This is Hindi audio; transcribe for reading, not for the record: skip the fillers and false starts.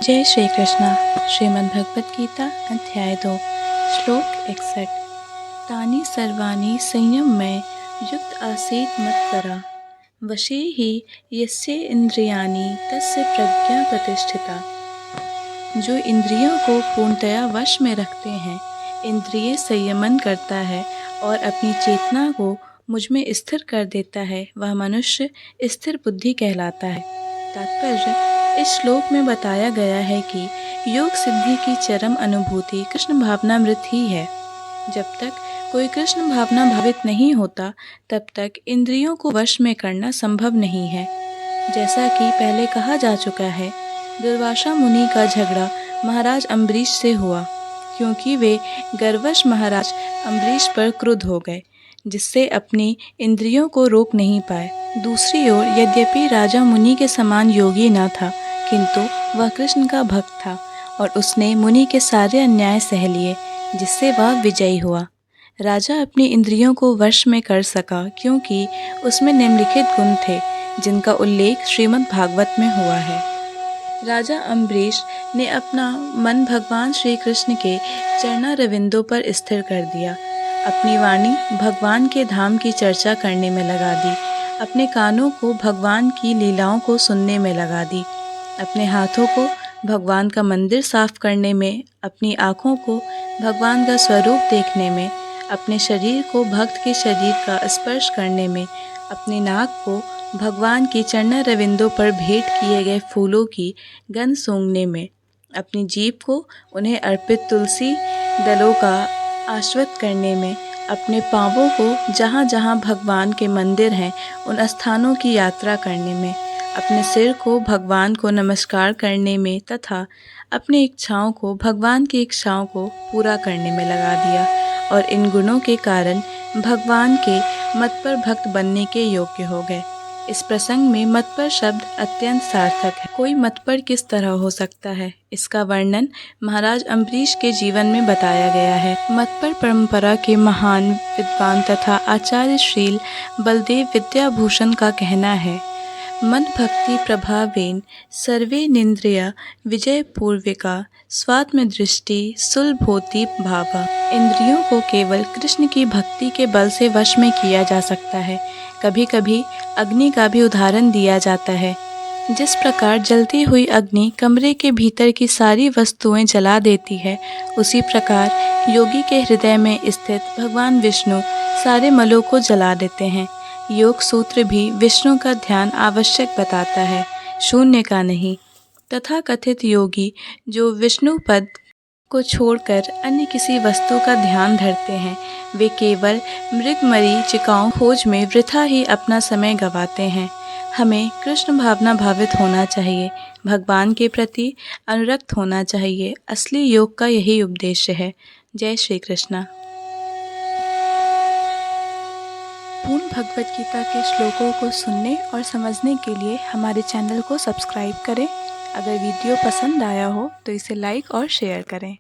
जय श्री कृष्ण। श्रीमद् भगवत गीता अध्याय 2 श्लोक 61। तानि सर्वाणि संयम में युक्त आसीत् मत्परा वशे ही यस्य इंद्रियाणि तस्य प्रज्ञा प्रतिष्ठिता। जो इंद्रियों को पूर्णतया वश में रखते हैं, इंद्रिय संयमन करता है और अपनी चेतना को मुझ में स्थिर कर देता है, वह मनुष्य स्थिर बुद्धि कहलाता है। तात्पर्य: इस श्लोक में बताया गया है कि योग सिद्धि की चरम अनुभूति कृष्ण भावनामृत ही है। जब तक कोई कृष्ण भावना भावित नहीं होता, तब तक इंद्रियों को वश में करना संभव नहीं है। जैसा कि पहले कहा जा चुका है, दुर्वासा मुनि का झगड़ा महाराज अम्बरीश से हुआ, क्योंकि वे गर्वश महाराज अम्बरीश पर क्रुद्ध हो गए, जिससे अपनी इंद्रियों को रोक नहीं पाए। दूसरी ओर यद्यपि राजा मुनि के समान योगी न था, किंतु वह कृष्ण का भक्त था और उसने मुनि के सारे अन्याय सह लिए, जिससे वह विजयी हुआ। राजा अपनी इंद्रियों को वश में कर सका क्योंकि उसमें निम्नलिखित गुण थे, जिनका उल्लेख श्रीमद् भागवत में हुआ है। राजा अम्बरीश ने अपना मन भगवान श्री कृष्ण के चरणारविंदों पर स्थिर कर दिया, अपनी वाणी भगवान के धाम की चर्चा करने में लगा दी, अपने कानों को भगवान की लीलाओं को सुनने में लगा दी, अपने हाथों को भगवान का मंदिर साफ करने में, अपनी आँखों को भगवान का स्वरूप देखने में, अपने शरीर को भक्त के शरीर का स्पर्श करने में, अपने नाक को भगवान की चरणारविंदों पर भेंट किए गए फूलों की गंध सूंघने में, अपनी जीभ को उन्हें अर्पित तुलसी दलों का आस्वाद करने में, अपने पाँवों को जहाँ जहाँ भगवान के मंदिर हैं उन स्थानों की यात्रा करने में, अपने सिर को भगवान को नमस्कार करने में तथा अपनी इच्छाओं को भगवान की इच्छाओं को पूरा करने में लगा दिया। और इन गुणों के कारण भगवान के मत पर भक्त बनने के योग्य हो गए। इस प्रसंग में मत पर शब्द अत्यंत सार्थक है। कोई मत पर किस तरह हो सकता है, इसका वर्णन महाराज अम्बरीश के जीवन में बताया गया है। मत पर परंपरा के महान विद्वान तथा आचार्य श्रील बलदेव विद्याभूषण का कहना है, मद भक्ति प्रभावेन सर्वेनिंद्रिया विजय पूर्विका स्वात्म दृष्टि सुलभोति भावा। इंद्रियों को केवल कृष्ण की भक्ति के बल से वश में किया जा सकता है। कभी कभी अग्नि का भी उदाहरण दिया जाता है। जिस प्रकार जलती हुई अग्नि कमरे के भीतर की सारी वस्तुएं जला देती है, उसी प्रकार योगी के हृदय में स्थित भगवान विष्णु सारे मलों को जला देते हैं। योग सूत्र भी विष्णु का ध्यान आवश्यक बताता है, शून्य का नहीं। तथा कथित योगी जो विष्णु पद को छोड़कर अन्य किसी वस्तु का ध्यान धरते हैं, वे केवल मृगमरीचिकाओं खोज में वृथा ही अपना समय गंवाते हैं। हमें कृष्ण भावना भावित होना चाहिए, भगवान के प्रति अनुरक्त होना चाहिए। असली योग का यही उद्देश्य है। जय श्री कृष्ण। पूर्ण भगवत गीता के श्लोकों को सुनने और समझने के लिए हमारे चैनल को सब्सक्राइब करें। अगर वीडियो पसंद आया हो तो इसे लाइक और शेयर करें।